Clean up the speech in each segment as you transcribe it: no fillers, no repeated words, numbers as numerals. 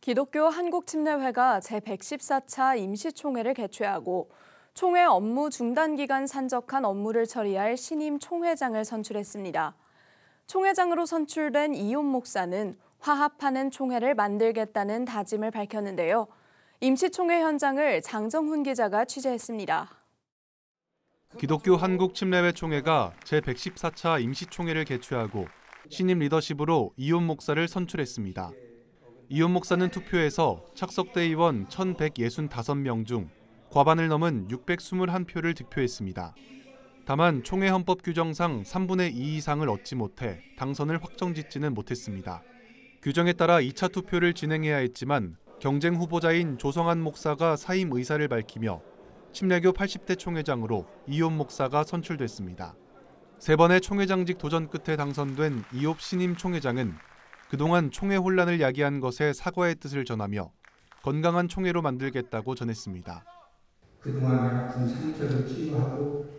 기독교 한국침례회가 제114차 임시총회를 개최하고 총회 업무 중단 기간 산적한 업무를 처리할 신임 총회장을 선출했습니다. 총회장으로 선출된 이혼 목사는 화합하는 총회를 만들겠다는 다짐을 밝혔는데요. 임시총회 현장을 장정훈 기자가 취재했습니다. 기독교 한국침례회 총회가 제114차 임시총회를 개최하고 신임 리더십으로 이혼 목사를 선출했습니다. 이혼 목사는 투표에서 착석대 의원 1,165명 중 과반을 넘은 621표를 득표했습니다. 다만 총회 헌법 규정상 3분의 2 이상을 얻지 못해 당선을 확정짓지는 못했습니다. 규정에 따라 2차 투표를 진행해야 했지만 경쟁 후보자인 조성한 목사가 사임 의사를 밝히며 침례교 80대 총회장으로 이혼 목사가 선출됐습니다. 3번의 총회장직 도전 끝에 당선된 이홉 신임 총회장은 그동안 총회 혼란을 야기한 것에 사과의 뜻을 전하며 건강한 총회로 만들겠다고 전했습니다. 그동안의 아픈 상처를 치유하고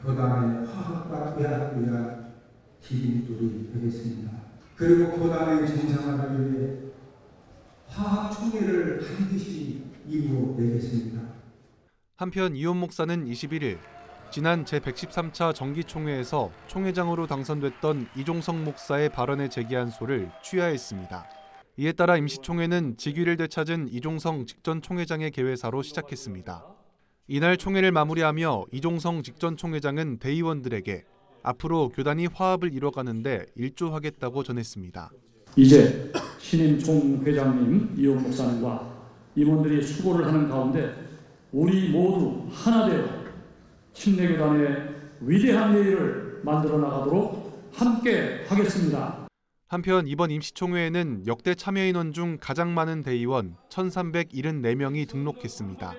교단의 화합과 외합을 위한 디딤돌이 되겠습니다. 그리고 교단의 정상화를 위해 화합총회를 반드시 이루어내겠습니다. 한편 이혼 목사는 21일 지난 제113차 정기총회에서 총회장으로 당선됐던 이종성 목사의 발언에 제기한 소를 취하했습니다. 이에 따라 임시총회는 직위를 되찾은 이종성 직전 총회장의 개회사로 시작했습니다. 이날 총회를 마무리하며 이종성 직전 총회장은 대의원들에게 앞으로 교단이 화합을 이뤄가는 데 일조하겠다고 전했습니다. 이제 신임 총회장님 이혼 목사님과 임원들이 수고를 하는 가운데 우리 모두 하나 되어 침례교단의 위대한 내일을 만들어 나가도록 함께 하겠습니다. 한편 이번 임시총회에는 역대 참여인원 중 가장 많은 대의원 1,374명이 등록했습니다.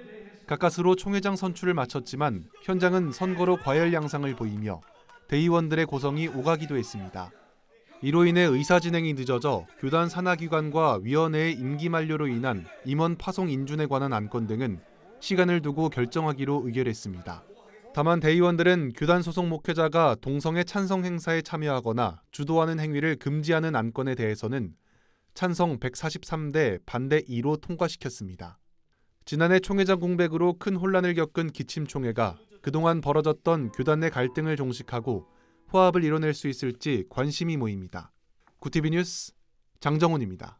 가까스로 총회장 선출을 마쳤지만 현장은 선거로 과열 양상을 보이며 대의원들의 고성이 오가기도 했습니다. 이로 인해 의사 진행이 늦어져 교단 산하기관과 위원회의 임기 만료로 인한 임원 파송 인준에 관한 안건 등은 시간을 두고 결정하기로 의결했습니다. 다만 대의원들은 교단 소속 목회자가 동성애 찬성 행사에 참여하거나 주도하는 행위를 금지하는 안건에 대해서는 찬성 143대 반대 2로 통과시켰습니다. 지난해 총회장 공백으로 큰 혼란을 겪은 기침총회가 그동안 벌어졌던 교단 내 갈등을 종식하고 화합을 이뤄낼 수 있을지 관심이 모입니다. 구티비 뉴스 장정훈입니다.